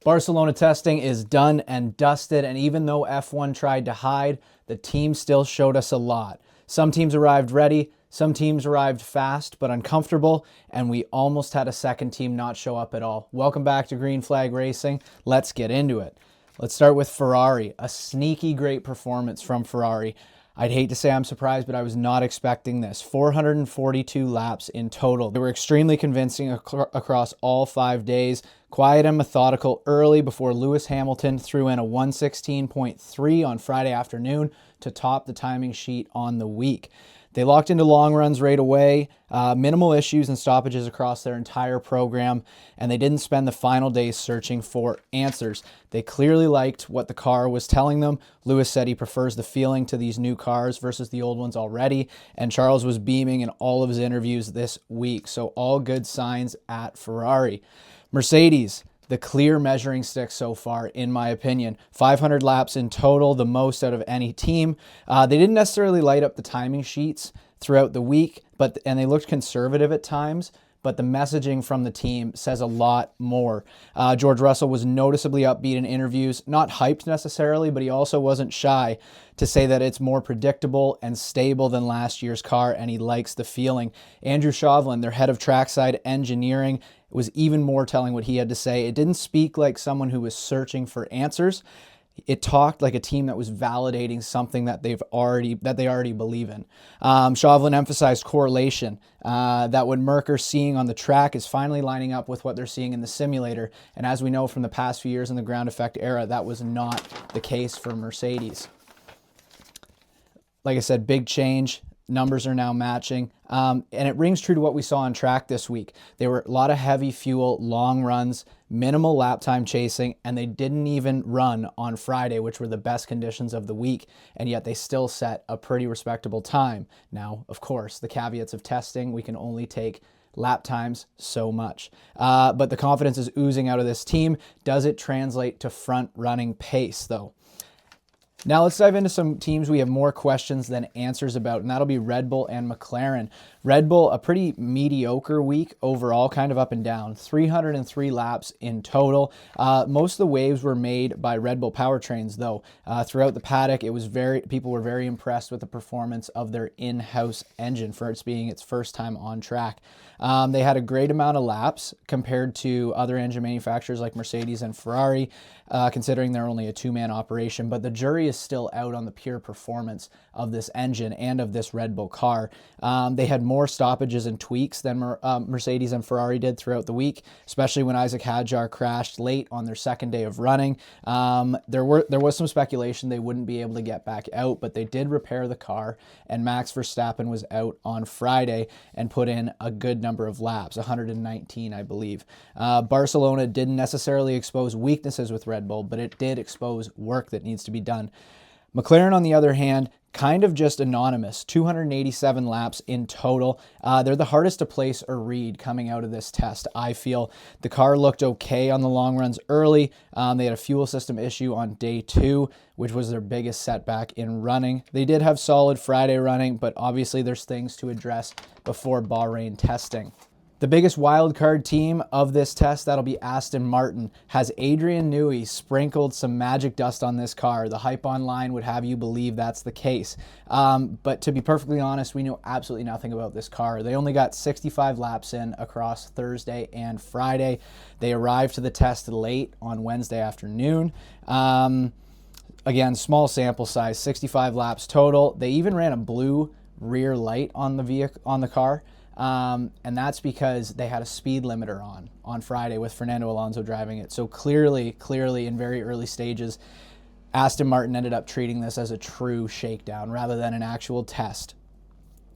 Barcelona testing is done and dusted, and even though F1 tried to hide, the team still showed us a lot. Some teams arrived ready, some teams arrived fast but uncomfortable, and we almost had a second team not show up at all. Welcome back to Green Flag Racing. Let's get into it. Let's start with Ferrari. A sneaky great performance from Ferrari. I'd hate to say I'm surprised, but I was not expecting this. 442 laps in total. They were extremely convincing across all 5 days. Quiet and methodical early before Lewis Hamilton threw in a 116.3 on Friday afternoon to top the timing sheet on the week. They locked into long runs right away, minimal issues and stoppages across their entire program, and they didn't spend the final days searching for answers. They clearly liked what the car was telling them. Lewis said he prefers the feeling to these new cars versus the old ones already, and Charles was beaming in all of his interviews this week. So all good signs at Ferrari. Mercedes, the clear measuring stick so far, in my opinion. 500 laps in total, the most out of any team. They didn't necessarily light up the timing sheets throughout the week, and they looked conservative at times, but the messaging from the team says a lot more. George Russell was noticeably upbeat in interviews, not hyped necessarily, but he also wasn't shy to say that it's more predictable and stable than last year's car, and he likes the feeling. Andrew Shovlin, their head of trackside engineering, was even more telling what he had to say. It didn't speak like someone who was searching for answers. It talked like a team that was validating something that they already believe in. Shovlin emphasized correlation, that what Merc are seeing on the track is finally lining up with what they're seeing in the simulator. And as we know from the past few years in the ground effect era, that was not the case for Mercedes. Like I said, big change. Numbers are now matching. And it rings true to what we saw on track this week. There were a lot of heavy fuel, long runs, minimal lap time chasing, and they didn't even run on Friday, which were the best conditions of the week, and yet they still set a pretty respectable time. Now, of course, the caveats of testing, we can only take lap times so much. But the confidence is oozing out of this team. Does it translate to front running pace, though? Now let's dive into some teams we have more questions than answers about, and that'll be Red Bull and McLaren. Red Bull, a pretty mediocre week overall, kind of up and down. 303 laps in total. Most of the waves were made by Red Bull powertrains, though. Throughout the paddock, people were very impressed with the performance of their in-house engine for its being its first time on track. They had a great amount of laps compared to other engine manufacturers like Mercedes and Ferrari, considering they're only a two-man operation, but the jury is still out on the pure performance of this engine and of this Red Bull car. They had more stoppages and tweaks than Mercedes and Ferrari did throughout the week, especially when Isaac Hadjar crashed late on their second day of running. There was some speculation they wouldn't be able to get back out, but they did repair the car, and Max Verstappen was out on Friday and put in a good number of laps, 119, I believe. Barcelona didn't necessarily expose weaknesses with Red Bull, but it did expose work that needs to be done. McLaren, on the other hand, kind of just anonymous, 287 laps in total. They're the hardest to place or read coming out of this test, I feel. The car looked okay on the long runs early. They had a fuel system issue on day 2, which was their biggest setback in running. They did have solid Friday running, but obviously there's things to address before Bahrain testing. The biggest wildcard team of this test, that'll be Aston Martin. Has Adrian Newey sprinkled some magic dust on this car? The hype online would have you believe that's the case. But to be perfectly honest, we know absolutely nothing about this car. They only got 65 laps in across Thursday and Friday. They arrived to the test late on Wednesday afternoon. Again, small sample size, 65 laps total. They even ran a blue rear light on the car. And that's because they had a speed limiter on Friday with Fernando Alonso driving it. So clearly in very early stages, Aston Martin ended up treating this as a true shakedown rather than an actual test.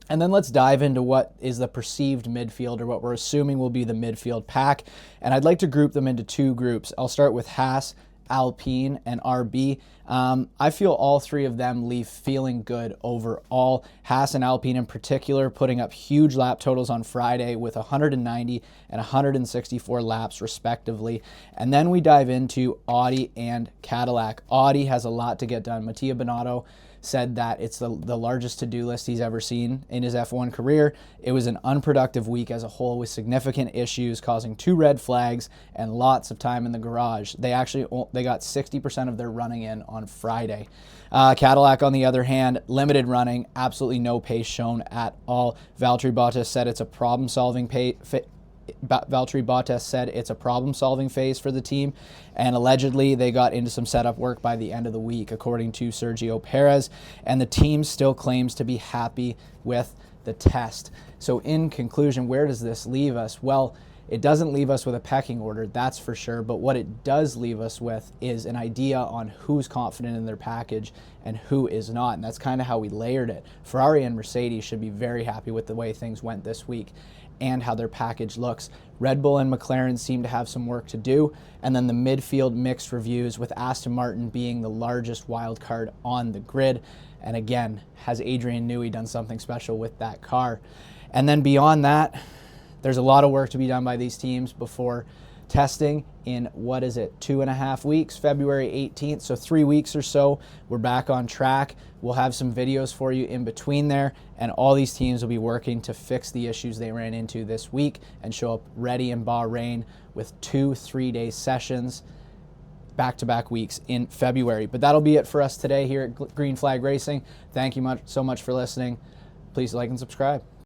And then let's dive into what is the perceived midfield, or what we're assuming will be the midfield pack. And I'd like to group them into two groups. I'll start with Haas, Alpine, and RB. I feel all three of them leave feeling good overall. Haas and Alpine in particular putting up huge lap totals on Friday with 190 and 164 laps respectively. And then we dive into Audi and Cadillac. Audi has a lot to get done. Mattia Binotto said that it's the largest to-do list he's ever seen in his F1 career. It was an unproductive week as a whole with significant issues causing 2 red flags and lots of time in the garage. They got 60% of their running in on Friday. Cadillac, on the other hand, limited running, absolutely no pace shown at all. Valtteri Bottas said it's a problem-solving phase for the team, and allegedly they got into some setup work by the end of the week, according to Sergio Perez, and the team still claims to be happy with the test. So in conclusion, where does this leave us? Well, it doesn't leave us with a pecking order, that's for sure, but what it does leave us with is an idea on who's confident in their package and who is not, and that's kind of how we layered it. Ferrari and Mercedes should be very happy with the way things went this week and how their package looks. Red Bull and McLaren seem to have some work to do, and then the midfield mixed reviews with Aston Martin being the largest wild card on the grid. And again, has Adrian Newey done something special with that car? And then beyond that, there's a lot of work to be done by these teams before testing in, 2.5 weeks, February 18th, so 3 weeks or so. We're back on track. We'll have some videos for you in between there, and all these teams will be working to fix the issues they ran into this week and show up ready in Bahrain with 2 3-day sessions, back-to-back weeks in February. But that'll be it for us today here at Green Flag Racing. Thank you so much for listening. Please like and subscribe.